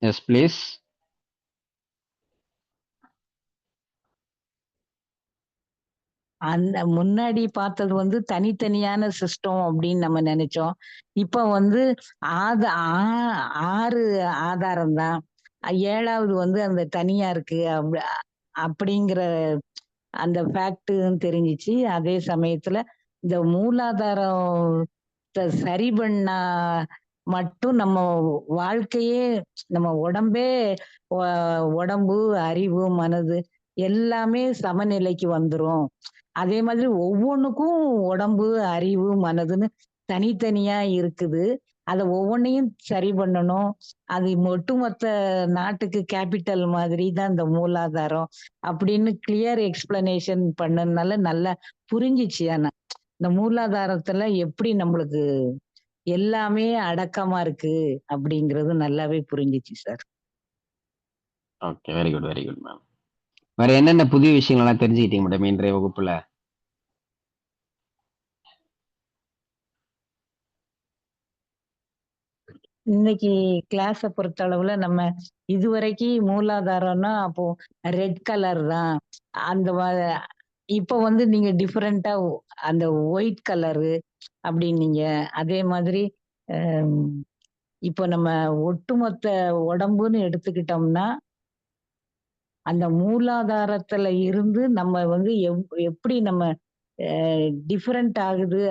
Yes please. அந்த முன்னாடி பார்த்தது வந்து தனித்தனியான சிஸ்டம் அப்படின்னு நம்ம நினைச்சோம். இப்ப வந்து ஆறு ஆதாரம் தான். 7வது வந்து அந்த தனியா இருக்கு அப்படிங்கிற அந்த ஃபேக்ட்ன்னு தெரிஞ்சுச்சு. அதே சமயத்துல இந்த மூலாதாரம் சரி பண்ணா மட்டும் நம்ம வாழ்க்கையே, நம்ம உடம்பே, உடம்பு, அறிவு, மனது எல்லாமே சமநிலைக்கு வந்துரும். அதே மாதிரி ஒவ்வொன்னுக்கும் உடம்பு, அறிவு, மனதுன்னு தனித்தனியா இருக்குது. அத ஒவ்வொன்னையும் சரி பண்ணணும். அது ஒட்டுமொத்த நாட்டுக்கு கேபிட்டல் மாதிரி தான் இந்த மூலாதாரம் அப்படின்னு கிளியர் எக்ஸ்பிளனேஷன் பண்ணதுனால நல்லா புரிஞ்சுச்சு. ஆனா இந்த மூலாதாரத்துல எப்படி நம்மளுக்கு எல்லாமே அடக்கமா இருக்கு அப்படிங்கிறது நல்லாவே புரிஞ்சுச்சு sir. Okay, very good, very good ma'am. வேற என்னென்ன புதிய விஷயங்கள்லாம் தெரிஞ்சுக்கிட்டீங்க மேடம் இன்றைய வகுப்புல? இன்னைக்கு கிளாஸ பொறுத்தளவுல நம்ம இதுவரைக்கும் மூலாதாரம்னா அப்போ ரெட் கலர் தான். அந்த இப்ப வந்து நீங்க டிஃபரெண்டா அந்த ஒயிட் கலரு அப்படின்னீங்க. அதே மாதிரி அம் இப்போ நம்ம ஒட்டுமொத்த உடம்புன்னு எடுத்துக்கிட்டோம்னா, அந்த மூலாதாரத்துல இருந்து நம்ம வந்து எப்படி நம்ம டிஃபரெண்ட் ஆகுது.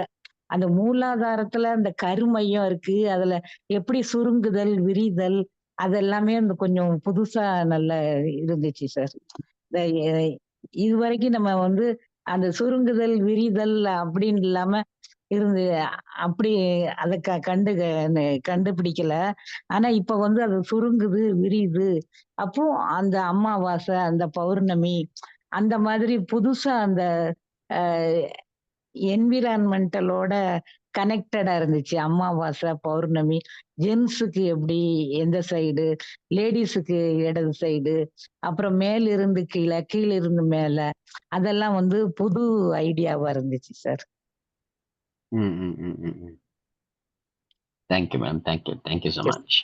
அந்த மூலாதாரத்துல அந்த கருமையம் இருக்கு. அதுல எப்படி சுருங்குதல், விரிதல் அதெல்லாமே அந்த கொஞ்சம் புதுசா நல்ல இருந்துச்சு சார். இந்த இதுவரைக்கும் நம்ம வந்து அந்த சுருங்குதல், விரிதல் அப்படின்னு இல்லாம இருந்து அப்படி அத கண்டுபிடிக்கல. ஆனா இப்ப வந்து அது சுருங்குது, விரியுது. அப்போ அந்த அமாவாசை, அந்த பௌர்ணமி அந்த மாதிரி புதுசா அந்த அ என்விரான்மென்டலோட கனெக்டடா இருந்துச்சு. அமாவாசை, பௌர்ணமி, ஜென்ஸுக்கு எப்படி எந்த சைடு, லேடீஸுக்கு இடது சைடு, அப்புறம் மேலிருந்து கீழ, கீழிருந்து மேல, அதெல்லாம் வந்து புது ஐடியாவா இருந்துச்சு சார். ம், ம், ம், ம், ம். Thank you ma'am. Thank you. Thank you so எஸ். மச்.